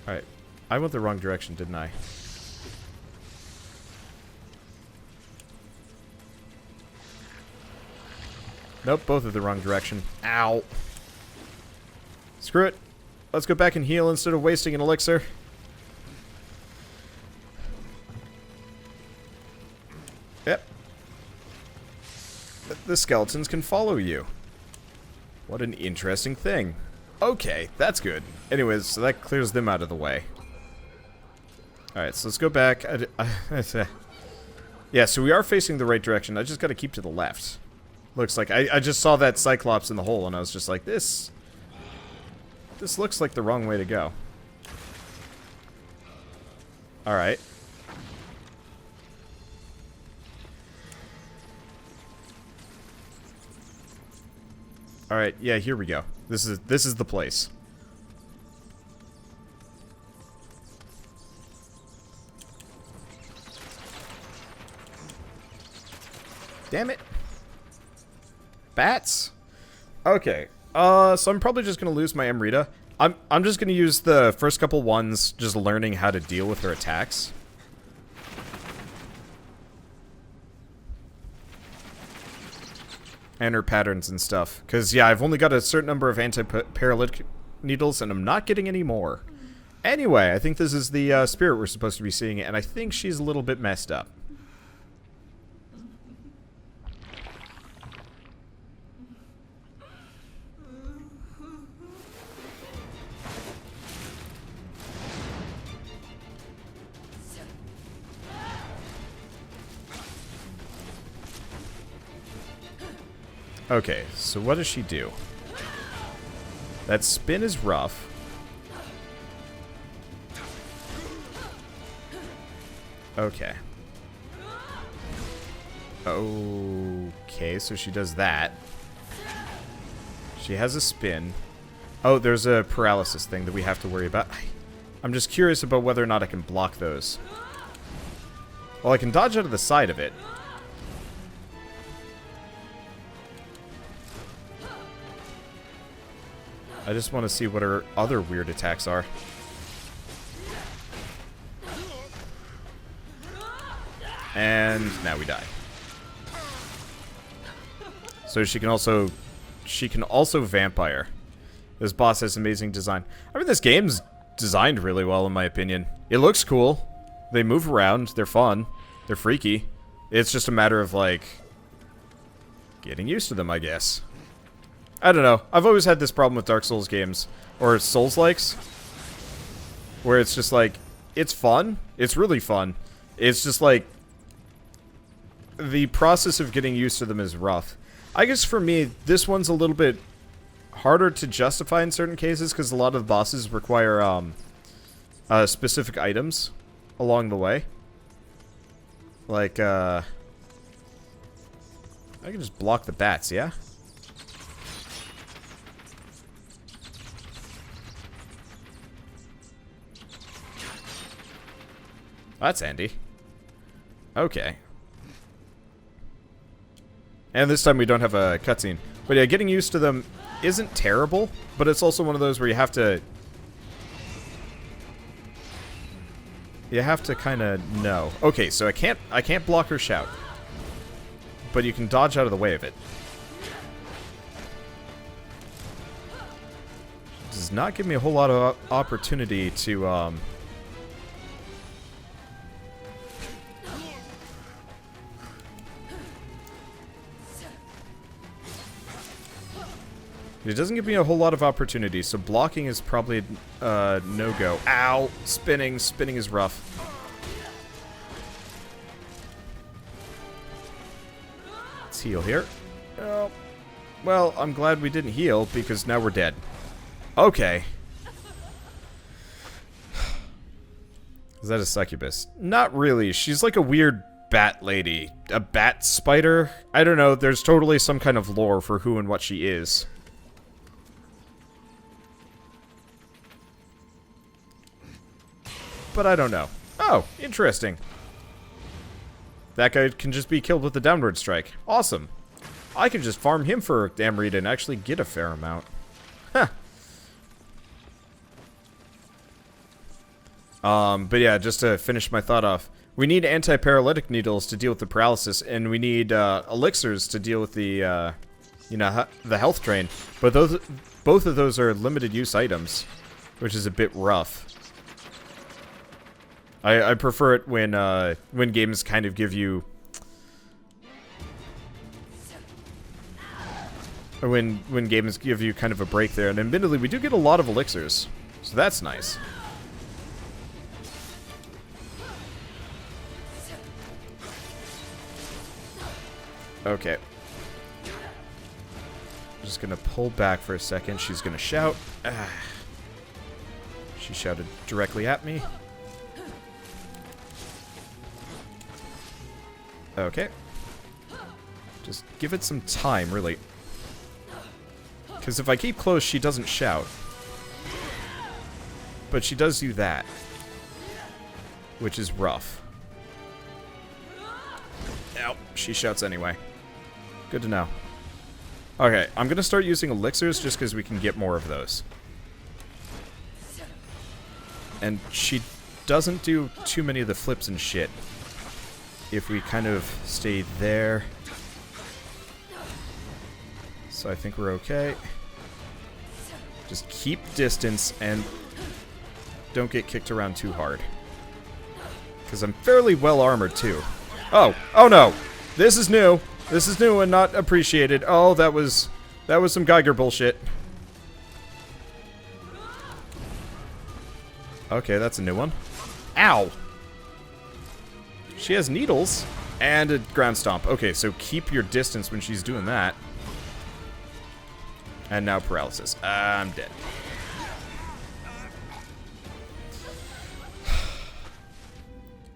Alright. I went the wrong direction, didn't I? Nope, both are the wrong direction. Ow. Screw it. Let's go back and heal instead of wasting an elixir. Yep. The skeletons can follow you. What an interesting thing. Okay, that's good. Anyways, so that clears them out of the way. Alright, so let's go back. Yeah, so we are facing the right direction. I just gotta keep to the left. Looks like I just saw that Cyclops in the hole, and I was just like, this looks like the wrong way to go. Alright. Alright, yeah, here we go. This is the place. Damn it. Bats? Okay. So I'm probably just gonna lose my Amrita. I'm just gonna use the first couple ones just learning how to deal with her attacks. And her patterns and stuff. Because, yeah, I've only got a certain number of anti-paralytic needles, and I'm not getting any more. Anyway, I think this is the spirit we're supposed to be seeing, and I think she's a little bit messed up. Okay, so what does she do? That spin is rough. Okay. Okay, so she does that. She has a spin. Oh, there's a paralysis thing that we have to worry about. I'm just curious about whether or not I can block those. Well, I can dodge out of the side of it. I just want to see what her other weird attacks are. And now we die. So she can also vampire. This boss has amazing design. I mean, this game's designed really well in my opinion. It looks cool. They move around, they're fun, they're freaky. It's just a matter of like getting used to them, I guess. I don't know. I've always had this problem with Dark Souls games, or Souls-likes, where it's just like, it's fun. It's really fun. It's just like, the process of getting used to them is rough. I guess for me, this one's a little bit harder to justify in certain cases, because a lot of the bosses require specific items along the way. Like, I can just block the bats, yeah? That's handy. Okay. And this time we don't have a cutscene. But yeah, getting used to them isn't terrible, but it's also one of those where you have to... You have to kind of know. Okay, so I can't block her shout. But you can dodge out of the way of it. Does not give me a whole lot of opportunity to, It doesn't give me a whole lot of opportunity, so blocking is probably no-go. Ow! Spinning. Spinning is rough. Let's heal here. Oh. Well, I'm glad we didn't heal, because now we're dead. Okay. Is that a succubus? Not really. She's like a weird bat lady. A bat spider? I don't know. There's totally some kind of lore for who and what she is. But I don't know. Oh, interesting. That guy can just be killed with the downward strike. Awesome. I can just farm him for Amrita and actually get a fair amount. Huh. But yeah, just to finish my thought off, we need anti-paralytic needles to deal with the paralysis, and we need elixirs to deal with the, the health drain. But both of those are limited use items, which is a bit rough. I prefer it when games kind of give you, or when games give you kind of a break there. And admittedly, we do get a lot of elixirs, so that's nice. Okay. I'm just gonna pull back for a second. She's gonna shout. She shouted directly at me. Okay. Just give it some time, really. Because if I keep close, she doesn't shout. But she does do that. Which is rough. Ow, she shouts anyway. Good to know. Okay, I'm gonna start using elixirs just because we can get more of those. And she doesn't do too many of the flips and shit. If we kind of stay there. So I think we're okay. Just keep distance and don't get kicked around too hard. Because I'm fairly well armored too. Oh no! This is new! This is new and not appreciated. Oh, that was some Geiger bullshit. Okay, that's a new one. Ow! She has needles and a ground stomp. Okay, so keep your distance when she's doing that. And now paralysis. I'm dead.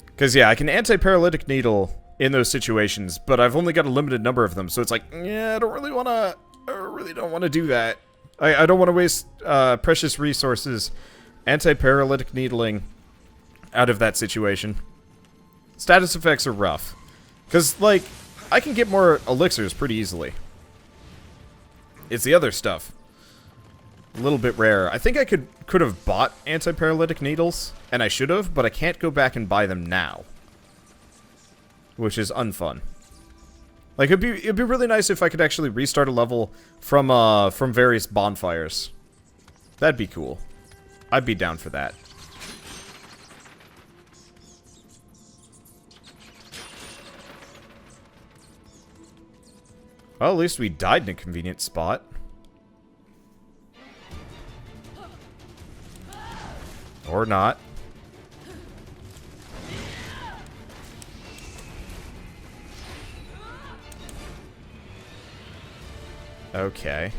Because, yeah, I can anti-paralytic needle in those situations, but I've only got a limited number of them, so it's like, yeah, I really don't want to do that. I don't want to waste precious resources anti-paralytic needling out of that situation. Status effects are rough. Because, like, I can get more elixirs pretty easily. It's the other stuff. A little bit rare. I think I could have bought anti-paralytic needles, and I should have, but I can't go back and buy them now. Which is unfun. Like, it'd be really nice if I could actually restart a level from various bonfires. That'd be cool. I'd be down for that. Well, at least we died in a convenient spot. Or not. Okay.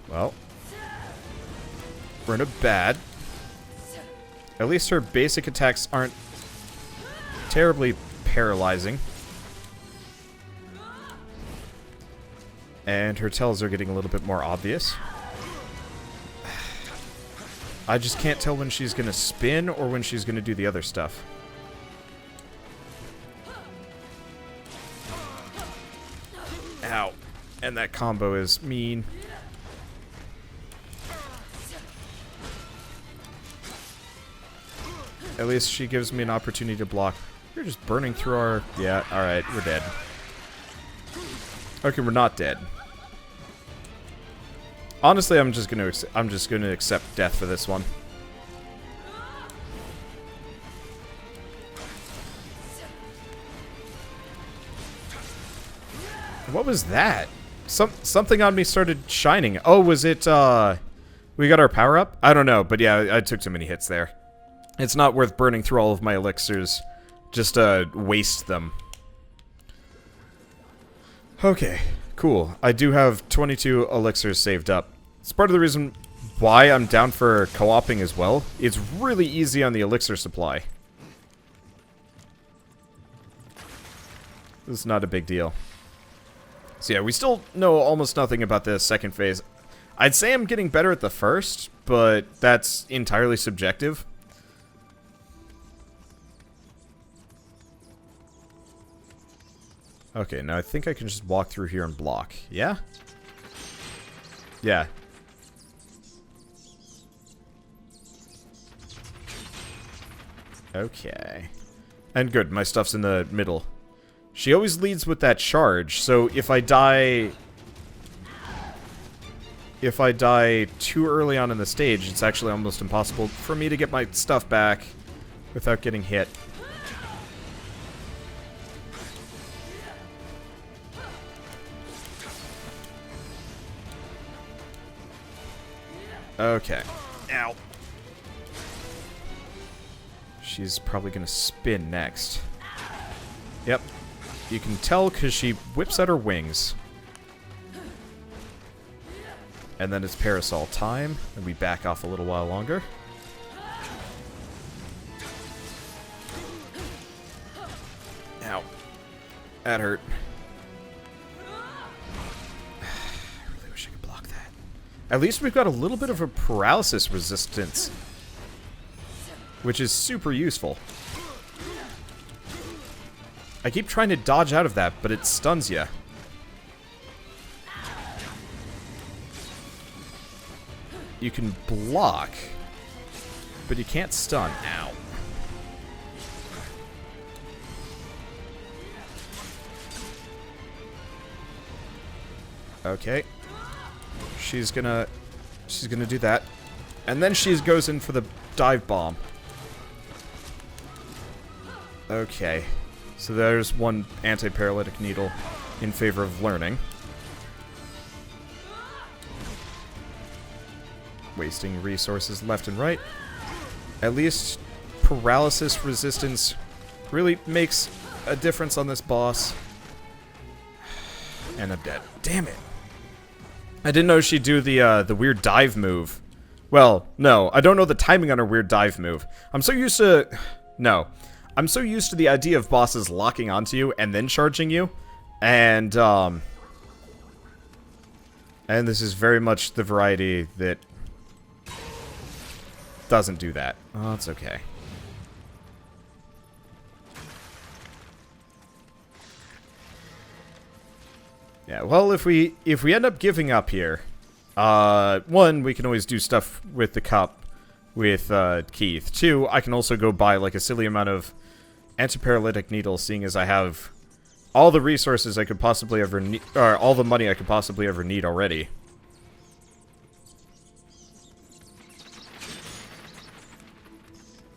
Well. We're in a bad. At least her basic attacks aren't terribly paralyzing. And her tells are getting a little bit more obvious. I just can't tell when she's gonna spin or when she's gonna do the other stuff. Ow. And that combo is mean. At least she gives me an opportunity to block. You're just burning through our... Yeah, alright, we're dead. Okay, we're not dead. Honestly, I'm just gonna accept death for this one. What was that? Something on me started shining. Oh, was it, we got our power up? I don't know, but yeah, I took too many hits there. It's not worth burning through all of my elixirs just to waste them. Okay, cool. I do have 22 elixirs saved up. It's part of the reason why I'm down for co-oping as well. It's really easy on the elixir supply. This is not a big deal. So yeah, we still know almost nothing about the second phase. I'd say I'm getting better at the first, but that's entirely subjective. Okay, now I think I can just walk through here and block. Yeah? Yeah. Okay. And good, my stuff's in the middle. She always leads with that charge, so if I die... If I die too early on in the stage, it's actually almost impossible for me to get my stuff back without getting hit. Okay. Ow. She's probably gonna spin next. Yep. You can tell because she whips out her wings. And then it's parasol time, and we back off a little while longer. Ow. That hurt. I really wish I could block that. At least we've got a little bit of a paralysis resistance, which is super useful. I keep trying to dodge out of that, but it stuns you. You can block, but you can't stun. Ow. Okay. She's gonna do that. And then she goes in for the dive bomb. Okay. So there's one anti-paralytic needle in favor of learning. Wasting resources left and right. At least paralysis resistance really makes a difference on this boss. And I'm dead. Damn it. I didn't know she'd do the weird dive move. Well, no, I don't know the timing on her weird dive move. I'm so used to... No. I'm so used to the idea of bosses locking onto you and then charging you. And this is very much the variety that doesn't do that. Oh, it's okay. Yeah, well, if we end up giving up here, one, we can always do stuff with the cup with Keith. Two, I can also go buy like a silly amount of antiparalytic needles, seeing as I have all the resources I could possibly ever need, or all the money I could possibly ever need already.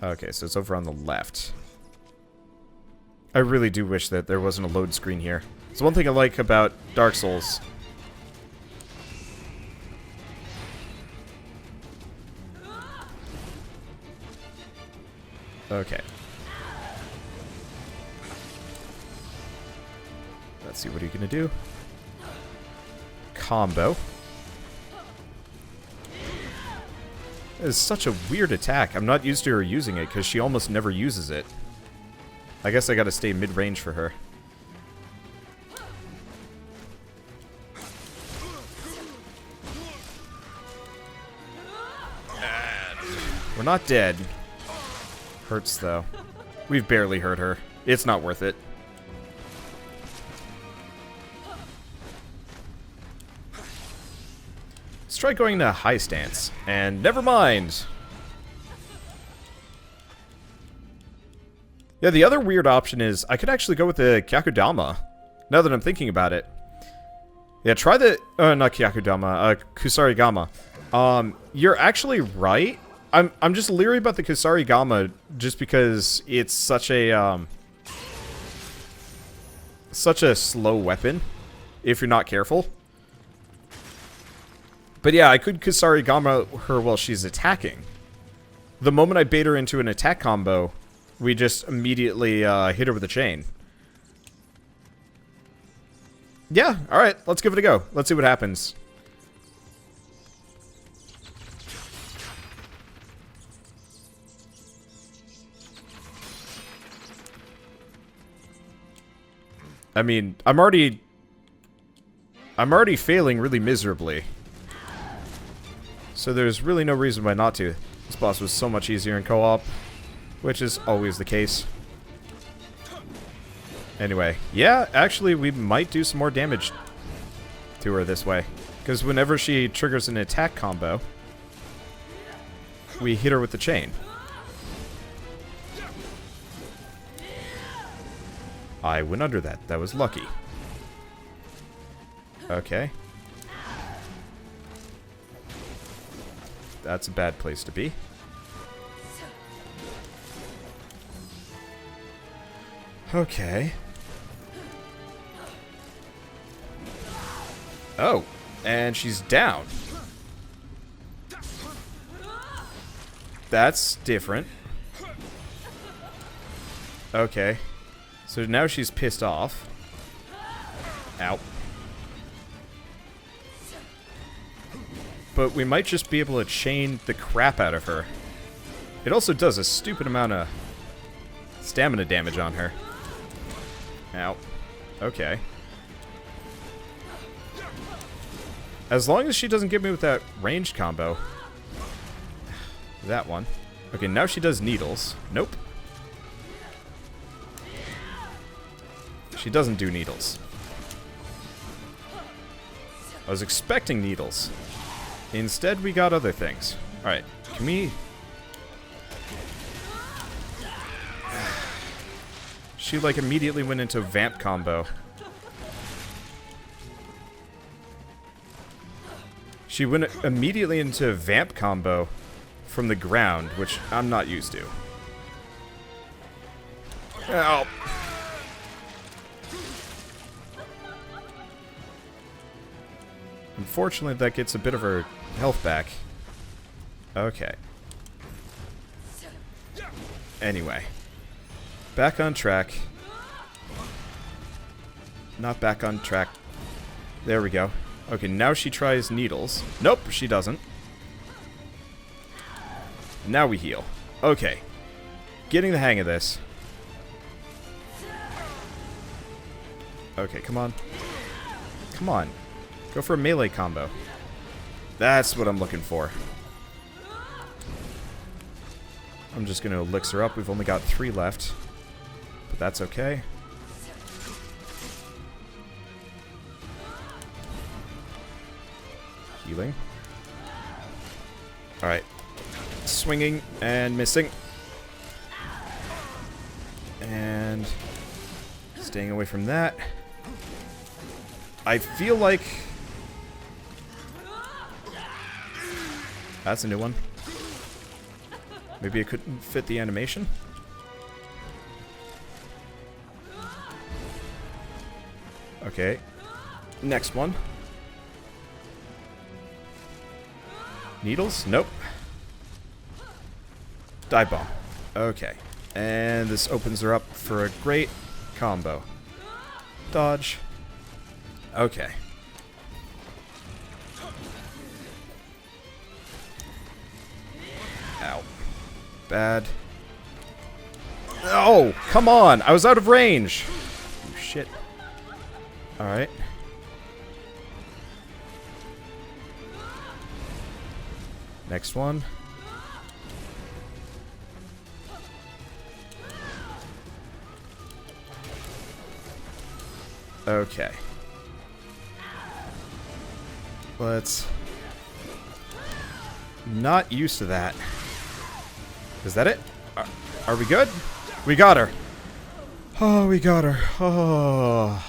Okay, so it's over on the left. I really do wish that there wasn't a load screen here. It's one thing I like about Dark Souls. Okay. Let's see, what are you gonna do? Combo. It is such a weird attack. I'm not used to her using it because she almost never uses it. I guess I gotta stay mid-range for her. We're not dead. Hurts, though. We've barely hurt her. It's not worth it. Let's try going to high stance. And never mind. Yeah, the other weird option is I could actually go with the Kyakudama. Now that I'm thinking about it. Yeah, try the... not Kyakudama. Kusarigama. You're actually right. I'm just leery about the Kusarigama just because it's such a slow weapon if you're not careful. But yeah, I could Kusarigama her while she's attacking. The moment I bait her into an attack combo, we just immediately hit her with a chain. Yeah, alright, let's give it a go. Let's see what happens. I mean, I'm already failing really miserably. So there's really no reason why not to. This boss was so much easier in co-op, which is always the case. Anyway, yeah, actually we might do some more damage to her this way. Because whenever she triggers an attack combo, we hit her with the chain. I went under that. That was lucky. Okay. That's a bad place to be. Okay. Oh, and she's down. That's different. Okay. So now she's pissed off. Ow. But we might just be able to chain the crap out of her. It also does a stupid amount of stamina damage on her. Ow. Okay. As long as she doesn't get me with that ranged combo. That one. Okay, now she does needles. Nope. She doesn't do needles. I was expecting needles. Instead, we got other things. Alright, can we... She, like, immediately went into vamp combo. She went immediately into vamp combo from the ground, which I'm not used to. Ow. Unfortunately, that gets a bit of her health back. Okay. Anyway. Back on track. Not back on track. There we go. Okay, now she tries needles. Nope, she doesn't. Now we heal. Okay. Getting the hang of this. Okay, come on. Come on. Go for a melee combo. That's what I'm looking for. I'm just going to elixir up. We've only got 3 left. But that's okay. Healing. Alright. Swinging and missing. And staying away from that. I feel like... That's a new one. Maybe it couldn't fit the animation? Okay. Next one. Needles? Nope. Dive bomb. Okay. And this opens her up for a great combo. Dodge. Okay. Ow. Bad. Oh, come on! I was out of range! Oh, shit. Alright. Next one. Okay. Let's... Not used to that. Is that it? Are we good? We got her. Oh, we got her. Oh.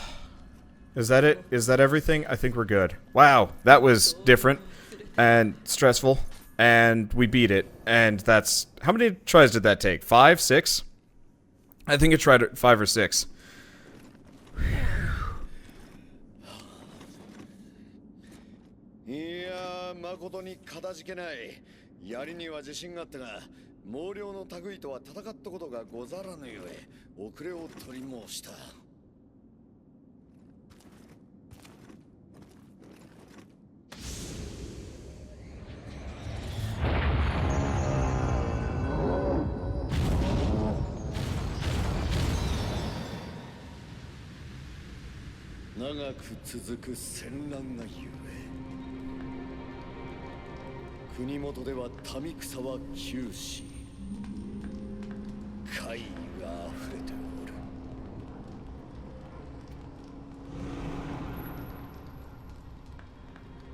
Is that it? Is that everything? I think we're good. Wow, that was different and stressful. And we beat it. And that's... How many tries did that take? 5? 6? I think it tried 5 or 6.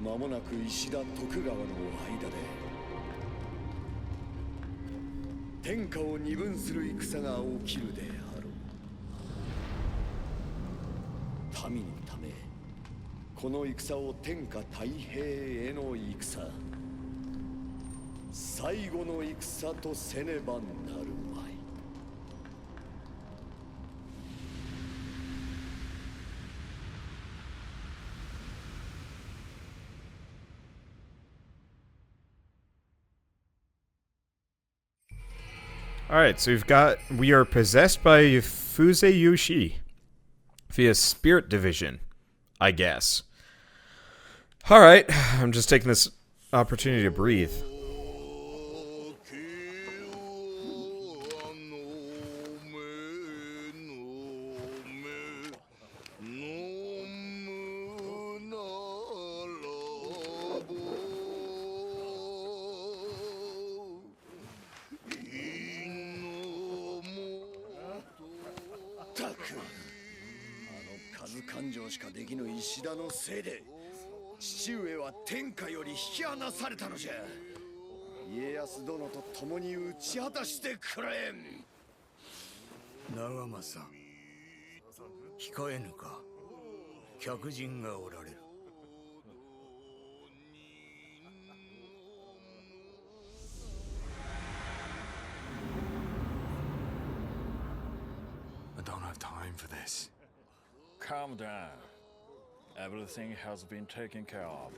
間もなく石田徳川の間で天下を二分する戦が起きるであろう。民のためこの戦を天下太平への戦、最後の戦とせねばなるまい。Alright, so we are possessed by Fuseyushi via Spirit Division, I guess. Alright, I'm just taking this opportunity to breathe.石田のせいで父上は天下より引き離されたのじゃ。家康殿と共に打ち果たしてくれん。長政、控えぬか。客人がおられる。I don't have time for this. Calm down. Everything has been taken care of.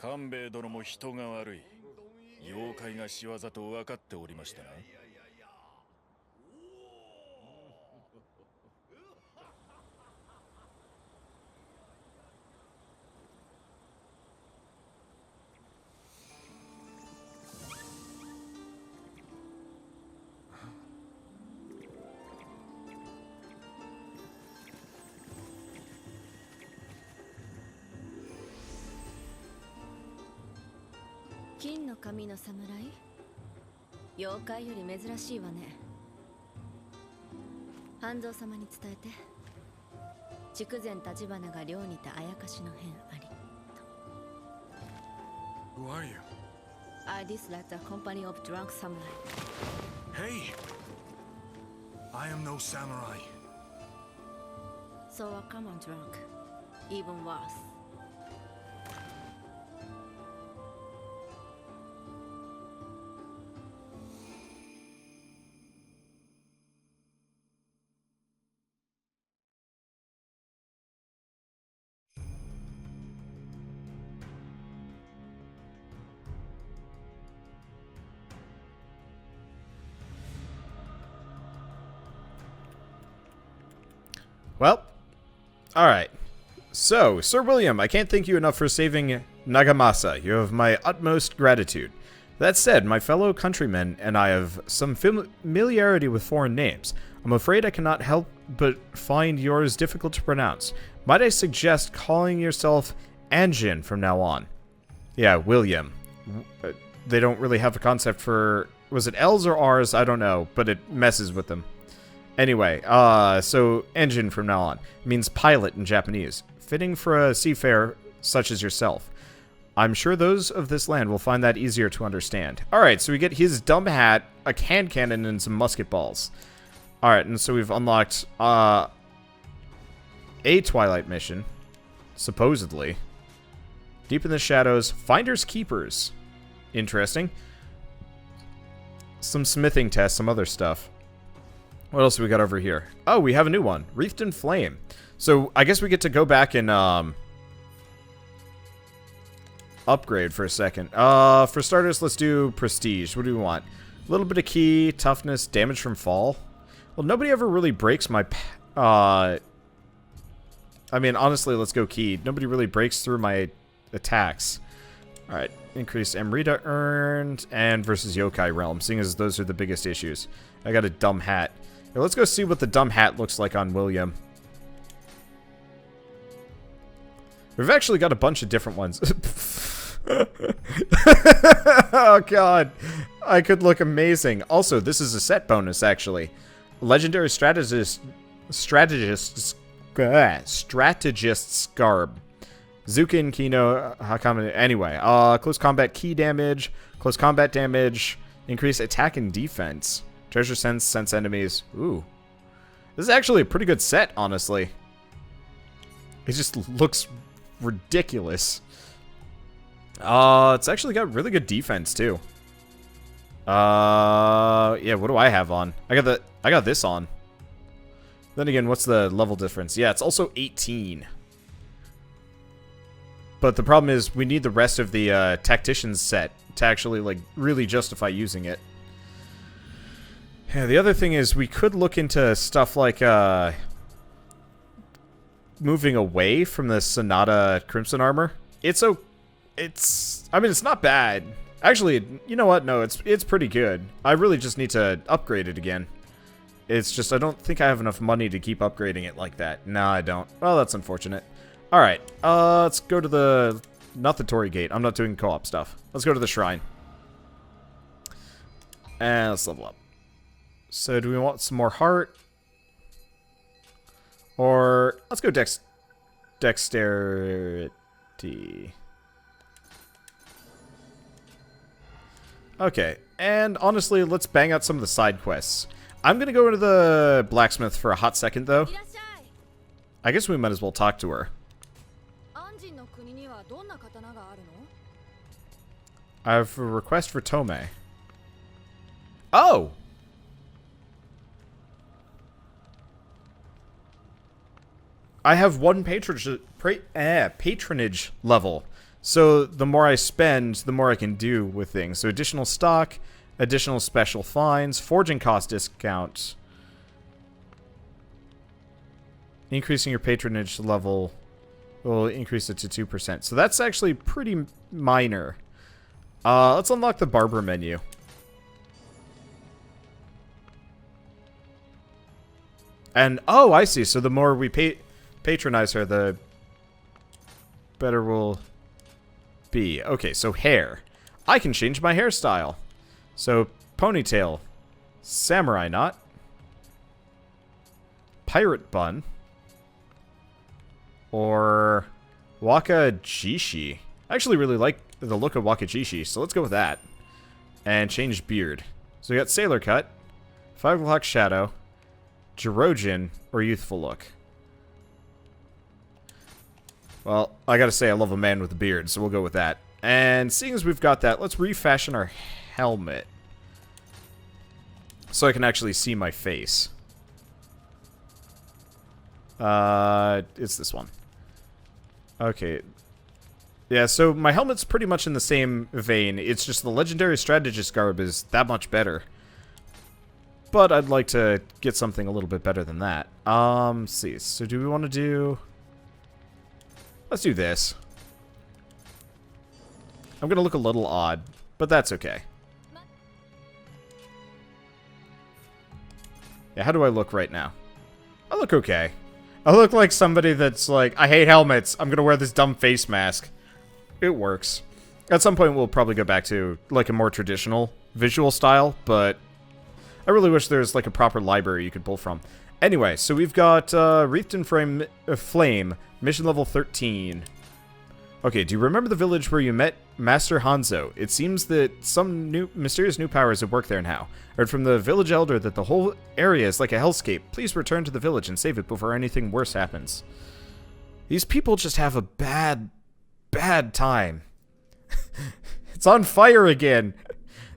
Kanbei殿も人が悪い。妖怪が仕業と分かっておりましたな。金の髪の侍？妖怪より珍しいわね。半蔵様に伝えて。筑前立花が寮にてあやかしの変あり。Who are you? I dislike the company of drunk samurai. Hey! I am no samurai. So a common drunk. Even worse. Well, alright. So, Sir William, I can't thank you enough for saving Nagamasa. You have my utmost gratitude. That said, my fellow countrymen and I have some familiarity with foreign names. I'm afraid I cannot help but find yours difficult to pronounce. Might I suggest calling yourself Anjin from now on? Yeah, William. They don't really have a concept for... Was it L's or R's? I don't know, but it messes with them. Anyway, so engine from now on means pilot in Japanese, fitting for a seafarer such as yourself. I'm sure those of this land will find that easier to understand. Alright, so we get his dumb hat, a hand cannon, and some musket balls. Alright, and so we've unlocked a Twilight mission, supposedly. Deep in the Shadows, Finders Keepers. Interesting. Some smithing tests, some other stuff. What else do we got over here? Oh, we have a new one. Wreathed in Flame. So, I guess we get to go back and, upgrade for a second. For starters, let's do Prestige. What do we want? A little bit of Key, Toughness, Damage from Fall. Well, nobody ever really breaks my, I mean, honestly, let's go Key. Nobody really breaks through my attacks. Alright, increased Amrita earned, and versus Yokai Realm, seeing as those are the biggest issues. I got a dumb hat. Here, let's go see what the dumb hat looks like on William. We've actually got a bunch of different ones. Oh god, I could look amazing. Also, this is a set bonus, actually. Legendary strategist's garb. Zukin, Kino, Hakame. Anyway, close combat key damage, close combat damage, increase attack and defense. Treasure sense enemies. Ooh. This is actually a pretty good set, honestly. It just looks ridiculous. It's actually got really good defense too. Yeah, what do I have on? I got this on. Then again, what's the level difference? Yeah, it's also 18. But the problem is we need the rest of the tactician's set to actually like really justify using it. Yeah, the other thing is we could look into stuff like moving away from the Sanada Crimson Armor. I mean, it's not bad. Actually, you know what? No, it's pretty good. I really just need to upgrade it again. It's just I don't think I have enough money to keep upgrading it like that. No, I don't. Well, that's unfortunate. Alright, let's go to the... Not the Torii Gate. I'm not doing co-op stuff. Let's go to the shrine. And let's level up. So, do we want some more heart? Or... Let's go dexterity. Okay, and honestly, let's bang out some of the side quests. I'm gonna go into the blacksmith for a hot second, though. I guess we might as well talk to her. I have a request for Tome. Oh! I have one patronage level. So the more I spend, the more I can do with things. So additional stock, additional special fines, forging cost discount. Increasing your patronage level will increase it to 2%. So that's actually pretty minor. Let's unlock the barber menu. And, oh, I see. So the more we patronize her, the better we'll be. Okay, so hair. I can change my hairstyle. So, ponytail. Samurai knot. Pirate bun. Or Wakajishi. I actually really like the look of Wakajishi, so let's go with that. And change beard. So we got sailor cut, 5 o'clock shadow, Jirojin, or youthful look. Well, I gotta say I love a man with a beard, so we'll go with that. And seeing as we've got that, let's refashion our helmet. So I can actually see my face. It's this one. Okay. Yeah, so my helmet's pretty much in the same vein. It's just the legendary strategist garb is that much better. But I'd like to get something a little bit better than that. Let's see. So do we want to do... Let's do this. I'm gonna look a little odd, but that's okay. Yeah, how do I look right now? I look okay. I look like somebody that's like, I hate helmets, I'm gonna wear this dumb face mask. It works. At some point we'll probably go back to like a more traditional visual style, but I really wish there's like a proper library you could pull from. Anyway, so we've got Wreathed in Flame, mission level 13. Okay, do you remember the village where you met Master Hanzo? It seems that some mysterious new powers at work there now. Heard from the village elder that the whole area is like a hellscape. Please return to the village and save it before anything worse happens. These people just have a bad time. It's on fire again.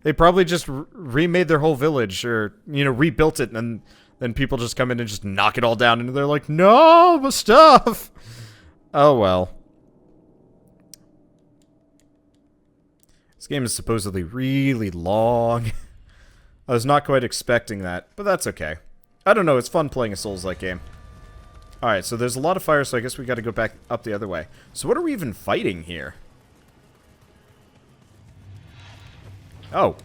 They probably just remade their whole village, or, you know, rebuilt it, and then people just come in and just knock it all down, and they're like, no, my stuff! Oh, well. This game is supposedly really long. I was not quite expecting that, but that's okay. I don't know, it's fun playing a Souls-like game. Alright, so there's a lot of fire, so I guess we gotta go back up the other way. So what are we even fighting here? Oh.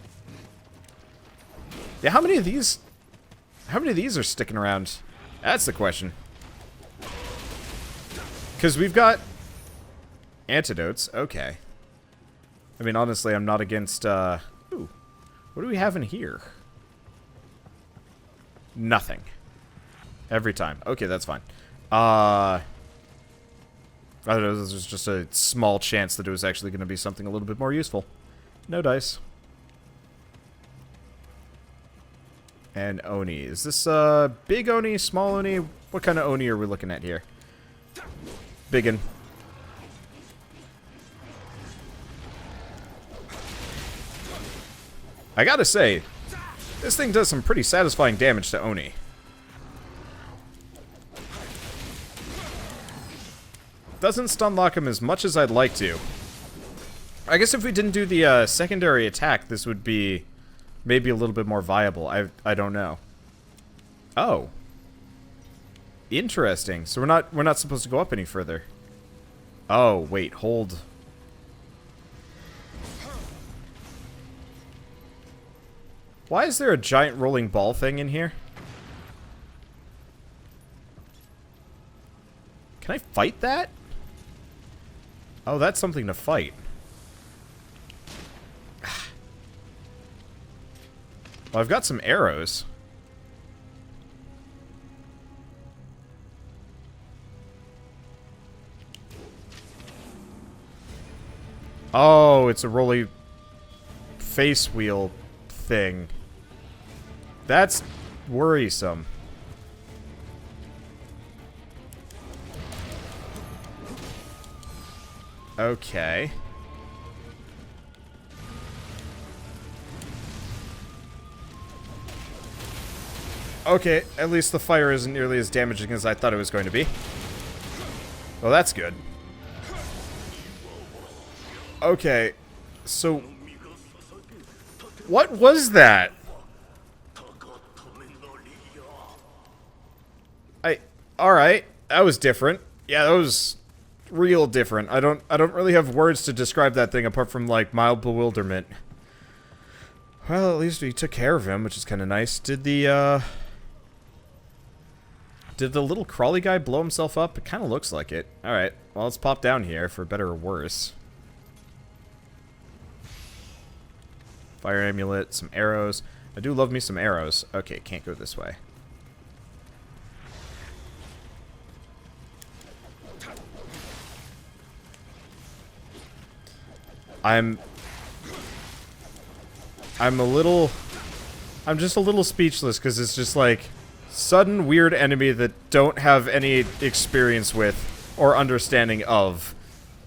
Yeah, how many of these are sticking around? That's the question. Because we've got antidotes. Okay. I mean, honestly, I'm not against, Ooh. What do we have in here? Nothing. Every time. Okay, that's fine. I don't know, this was just a small chance that it was actually going to be something a little bit more useful. No dice. And Oni. Is this, big Oni, small Oni? What kind of Oni are we looking at here? Biggin. I gotta say, this thing does some pretty satisfying damage to Oni. Doesn't stun lock him as much as I'd like to. I guess if we didn't do the secondary attack, this would be maybe a little bit more viable. I don't know. Oh. Interesting. So we're not supposed to go up any further. Oh, wait, hold. Why is there a giant rolling ball thing in here? Can I fight that? Oh, that's something to fight. Well, I've got some arrows. Oh, it's a rolly face wheel thing. That's worrisome. Okay. Okay, at least the fire isn't nearly as damaging as I thought it was going to be. Well, that's good. Okay, so... what was that? Alright, that was different. Yeah, that was real different. I don't really have words to describe that thing apart from, like, mild bewilderment. Well, at least we took care of him, which is kind of nice. Did the little crawly guy blow himself up? It kind of looks like it. Alright, well, let's pop down here for better or worse. Fire amulet, some arrows. I do love me some arrows. Okay, can't go this way. I'm just a little speechless because it's just like sudden weird enemy that don't have any experience with or understanding of.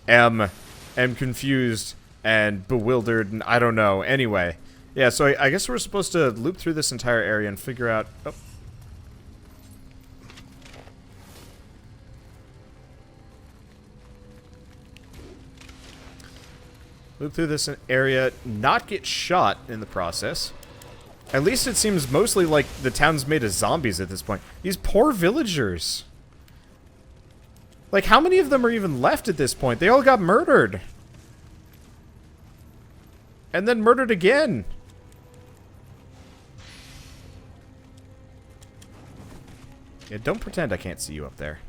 Am confused and bewildered and I don't know. Anyway, yeah, so I guess we're supposed to loop through this entire area and figure out... oh. Loop through this area, not get shot in the process. At least it seems mostly like the town's made of zombies at this point. These poor villagers. Like, how many of them are even left at this point? They all got murdered. And then murdered again. Yeah, don't pretend I can't see you up there.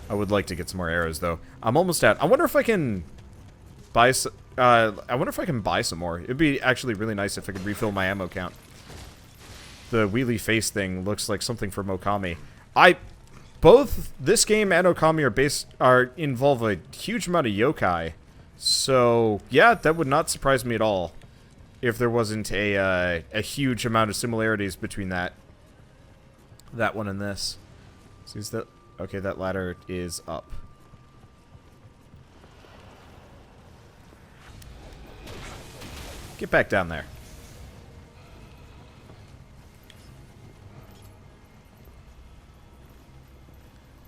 I would like to get some more arrows, though. I'm almost out. I wonder if I can buy some more. It'd be actually really nice if I could refill my ammo count. The wheelie face thing looks like something from Okami. Both this game and Okami involve a huge amount of yokai. So, yeah, that would not surprise me at all if there wasn't a huge amount of similarities between that one and this. So is that... okay, that ladder is up. Get back down there.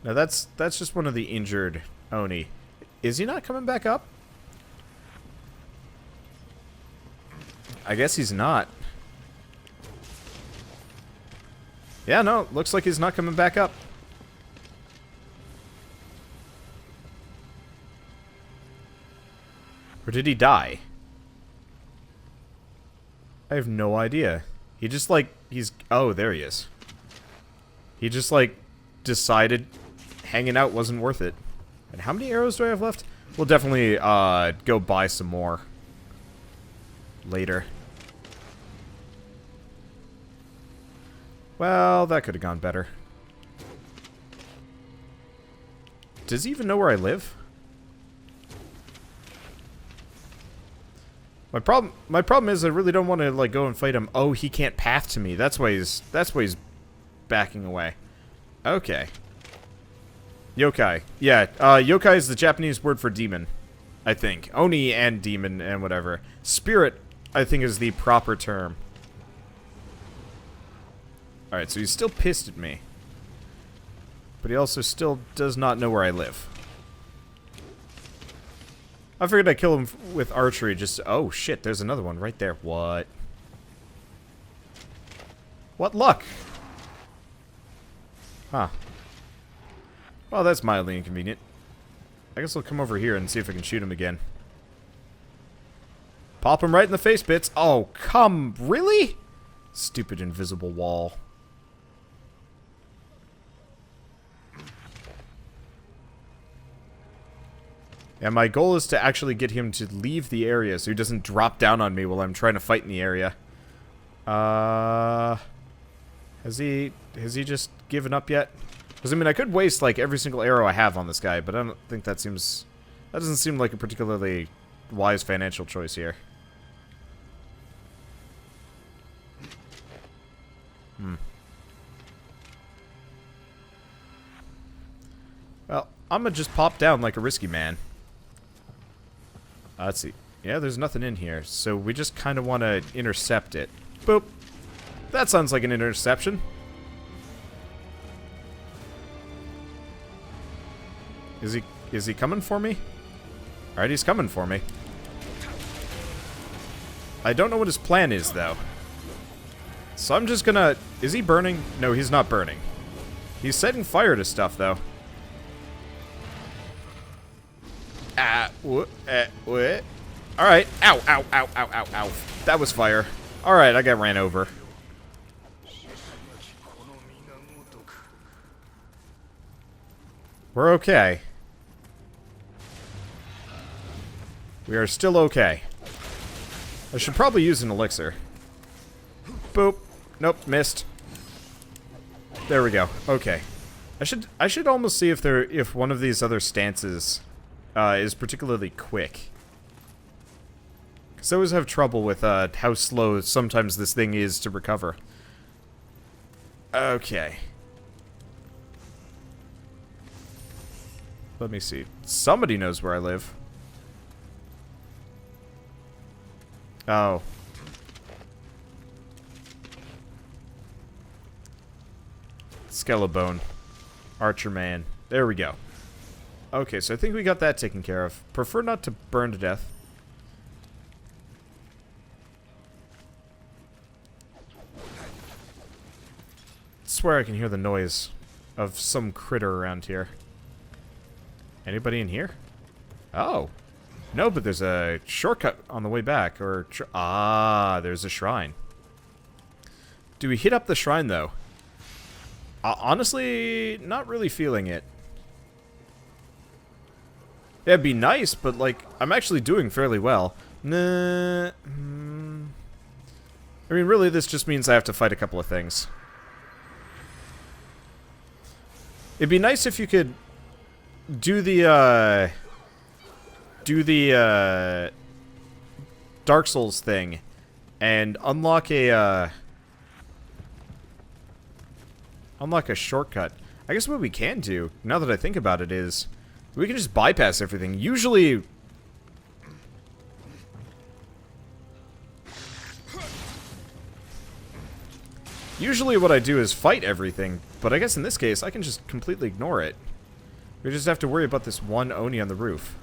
Now that's just one of the injured Oni. Is he not coming back up? I guess he's not. Yeah, no, looks like he's not coming back up. did he die? I have no idea. He just, like, oh, there he is. He just, like, decided hanging out wasn't worth it. And how many arrows do I have left? We'll definitely, go buy some more later. Well, that could have gone better. Does he even know where I live? My problem is I really don't want to like go and fight him. Oh, he can't path to me. That's why he's backing away. Okay. Yokai. Yeah, yokai is the Japanese word for demon, I think. Oni and demon and whatever. Spirit, I think, is the proper term. Alright, so he's still pissed at me. But he also still does not know where I live. I figured I'd kill him with archery just... Oh, shit, there's another one right there. What? What luck? Huh. Well, that's mildly inconvenient. I guess I'll come over here and see if I can shoot him again. Pop him right in the face, bits. Oh, come... Really? Stupid invisible wall. And my goal is to actually get him to leave the area so he doesn't drop down on me while I'm trying to fight in the area. Has he just given up yet? Because, I mean, I could waste, like, every single arrow I have on this guy, but I don't think that seems... That doesn't seem like a particularly wise financial choice here. Well, I'm gonna just pop down like a risky man. Let's see. Yeah, there's nothing in here, so we just kind of want to intercept it. Boop. That sounds like an interception. Is he coming for me? Alright, he's coming for me. I don't know what his plan is, though. So I'm just gonna... Is he burning? No, he's not burning. He's setting fire to stuff, though. What? Alright. Ow, ow, ow, ow, ow, ow. That was fire. Alright, I got ran over. We're okay. We are still okay. I should probably use an elixir. Boop. Nope, missed. There we go. Okay. I should almost see if one of these other stances is particularly quick. Because I always have trouble with how slow sometimes this thing is to recover. Okay. Let me see. Somebody knows where I live. Oh. Skelebone. Archer man. There we go. Okay, so I think we got that taken care of. Prefer not to burn to death. I swear I can hear the noise of some critter around here. Anybody in here? Oh. No, but there's a shortcut on the way back. Or there's a shrine. Do we hit up the shrine, though? Honestly, not really feeling it. Yeah, it'd be nice, but, like, I'm actually doing fairly well. Nah. I mean, really, this just means I have to fight a couple of things. It'd be nice if you could do the Dark Souls thing and unlock a shortcut. I guess what we can do, now that I think about it, is we can just bypass everything. Usually what I do is fight everything, but I guess in this case I can just completely ignore it. We just have to worry about this one Oni on the roof.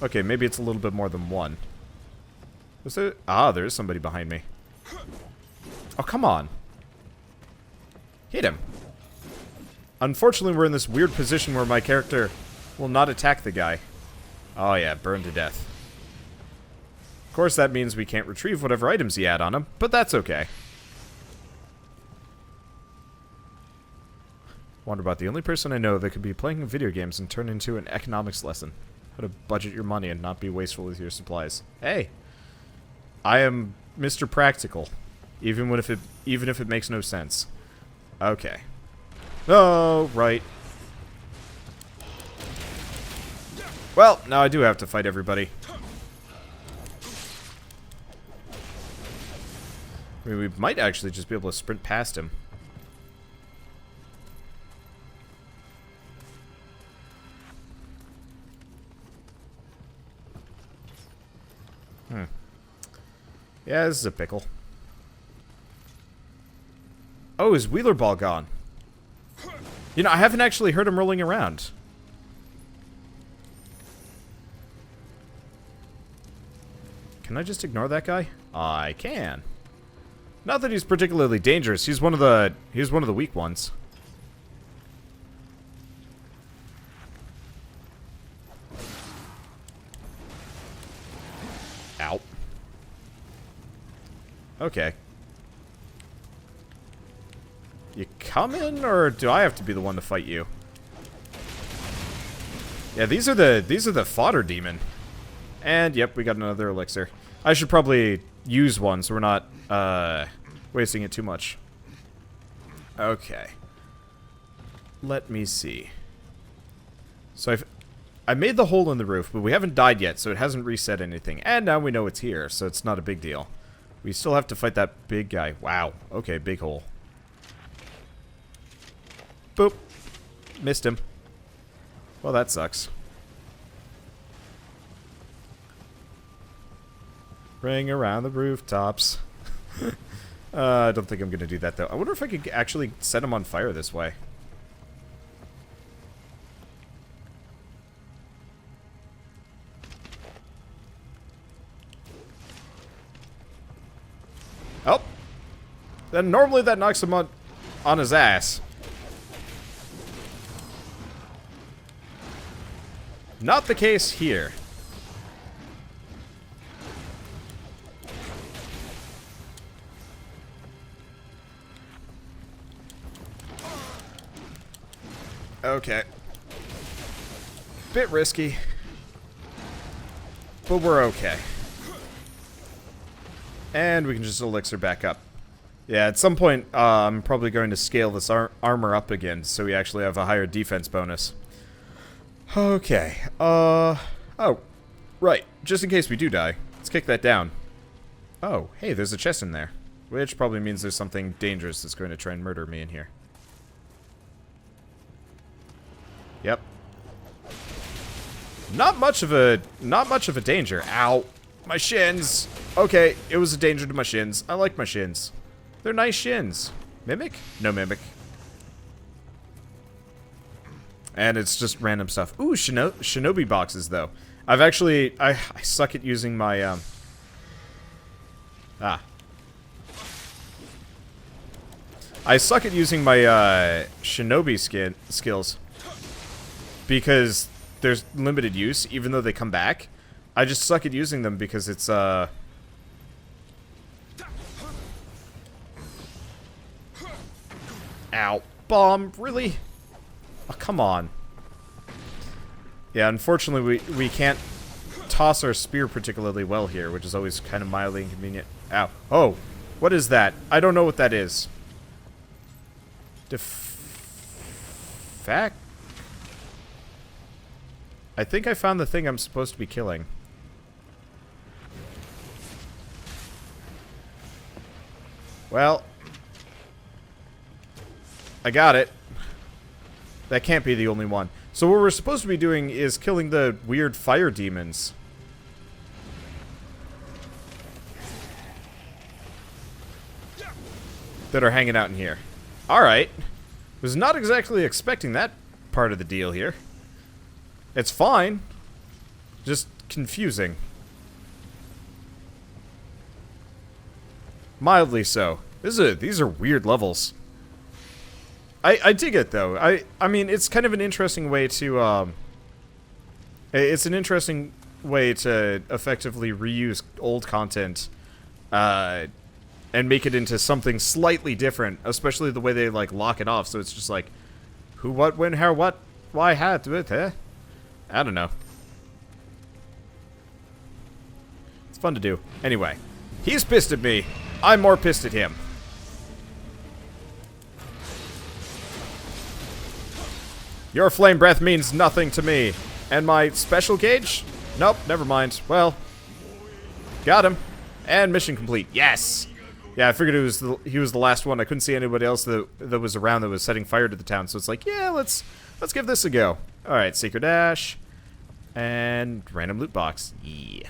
Okay, maybe it's a little bit more than one. Was there... there is somebody behind me. Oh, come on. Hit him. Unfortunately, we're in this weird position where my character will not attack the guy. Oh yeah, burned to death. Of course, that means we can't retrieve whatever items he had on him, but that's okay. Wanderbot, the only person I know that could be playing video games and turn into an economics lesson. How to budget your money and not be wasteful with your supplies. Hey, I am Mr. Practical, even if it makes no sense. Okay. Oh, right. Well, now I do have to fight everybody. I mean, we might actually just be able to sprint past him. Yeah, this is a pickle. Oh, is Wheeler Ball gone? You know, I haven't actually heard him rolling around. Can I just ignore that guy? I can. Not that he's particularly dangerous. He's one of the weak ones. Ow. Okay. You coming, or do I have to be the one to fight you? Yeah, these are the fodder demon. And yep, we got another elixir. I should probably use one so we're not wasting it too much. Okay. Let me see. So I made the hole in the roof, but we haven't died yet, so it hasn't reset anything. And now we know it's here, so it's not a big deal. We still have to fight that big guy. Wow. Okay, big hole. Boop. Missed him. Well, that sucks. Ring around the rooftops. I don't think I'm going to do that, though. I wonder if I could actually set him on fire this way. Oh. Then normally that knocks him on his ass. Not the case here. Okay. Bit risky. But we're okay. And we can just elixir back up. Yeah, at some point, I'm probably going to scale this armor up again, so we actually have a higher defense bonus. Okay, oh, right, just in case we do die, let's kick that down. Oh, hey, there's a chest in there, which probably means there's something dangerous that's going to try and murder me in here. Yep. Not much of a danger. Ow. My shins. Okay, it was a danger to my shins. I like my shins. They're nice shins. Mimic? No mimic. And it's just random stuff. Ooh, shinobi boxes, though. I've actually... I suck at using my, I suck at using my, shinobi skills. Because there's limited use, even though they come back. I just suck at using them because it's, Ow. Bomb? Really? Oh, come on. Yeah, unfortunately, we can't toss our spear particularly well here, which is always kind of mildly inconvenient. Ow. Oh, what is that? I don't know what that is. Fact? I think I found the thing I'm supposed to be killing. Well, I got it. That can't be the only one. So what we're supposed to be doing is killing the weird fire demons. That are hanging out in here. Alright. Was not exactly expecting that part of the deal here. It's fine. Just confusing. Mildly so. These are weird levels. I dig it, though. I mean, it's kind of an interesting way to It's an interesting way to effectively reuse old content and make it into something slightly different, especially the way they like lock it off. So it's just like, who, what, when, how, what, why, how, do it, eh? I don't know. It's fun to do. Anyway, he's pissed at me. I'm more pissed at him. Your flame breath means nothing to me. And my special gauge? Nope, never mind. Well, got him. And mission complete. Yes! Yeah, I figured he was the last one. I couldn't see anybody else that was around that was setting fire to the town. So it's like, yeah, let's give this a go. Alright, Secret Dash. And random loot box. Yeah.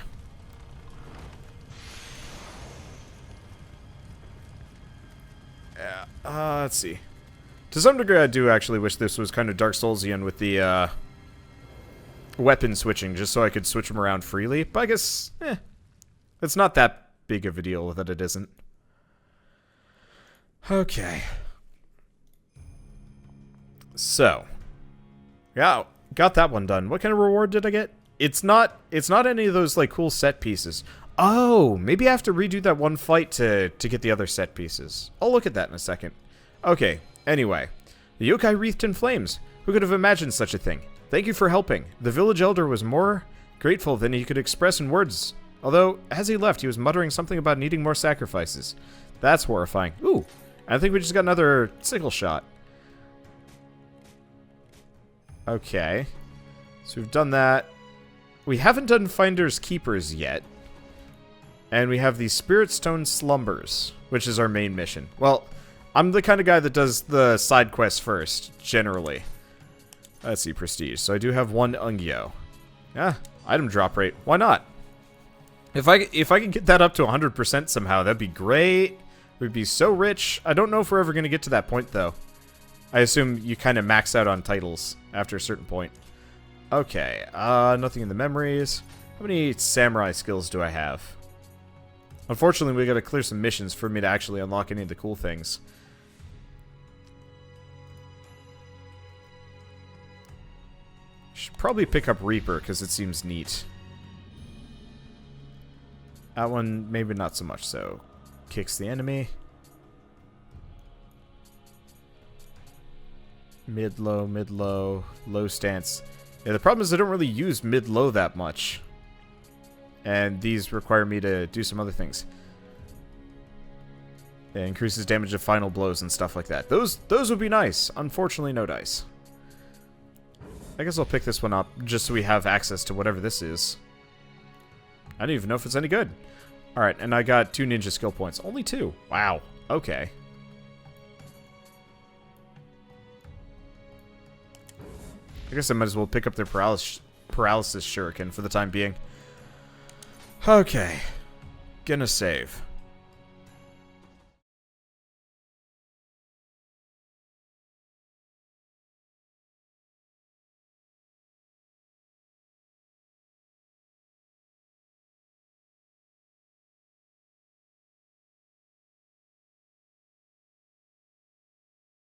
Let's see. To some degree, I do actually wish this was kind of Dark Soulsian with the weapon switching, just so I could switch them around freely. But I guess, it's not that big of a deal that it isn't. Okay. So, yeah, got that one done. What kind of reward did I get? It's not any of those like cool set pieces. Oh, maybe I have to redo that one fight to get the other set pieces. I'll look at that in a second. Okay, anyway. The yokai wreathed in flames. Who could have imagined such a thing? Thank you for helping. The village elder was more grateful than he could express in words. Although, as he left, he was muttering something about needing more sacrifices. That's horrifying. Ooh, I think we just got another sickle shot. Okay. So we've done that. We haven't done Finder's Keepers yet. And we have the Spirit Stone Slumbers, which is our main mission. Well, I'm the kind of guy that does the side quests first, generally. Let's see, Prestige. So I do have one Ungyo. Yeah, item drop rate. Why not? If I can get that up to 100% somehow, that'd be great. We'd be so rich. I don't know if we're ever going to get to that point, though. I assume you kind of max out on titles after a certain point. Okay, nothing in the memories. How many samurai skills do I have? Unfortunately, we gotta clear some missions for me to actually unlock any of the cool things. Should probably pick up Reaper, because it seems neat. That one, maybe not so much, so... Kicks the enemy. Mid-low, low stance. Yeah, the problem is I don't really use mid-low that much. And these require me to do some other things. It increases damage of final blows and stuff like that. Those would be nice. Unfortunately, no dice. I guess I'll pick this one up just so we have access to whatever this is. I don't even know if it's any good. Alright, and I got 2 ninja skill points. Only 2. Wow. Okay. I guess I might as well pick up their paralysis shuriken for the time being. Okay. Gonna save.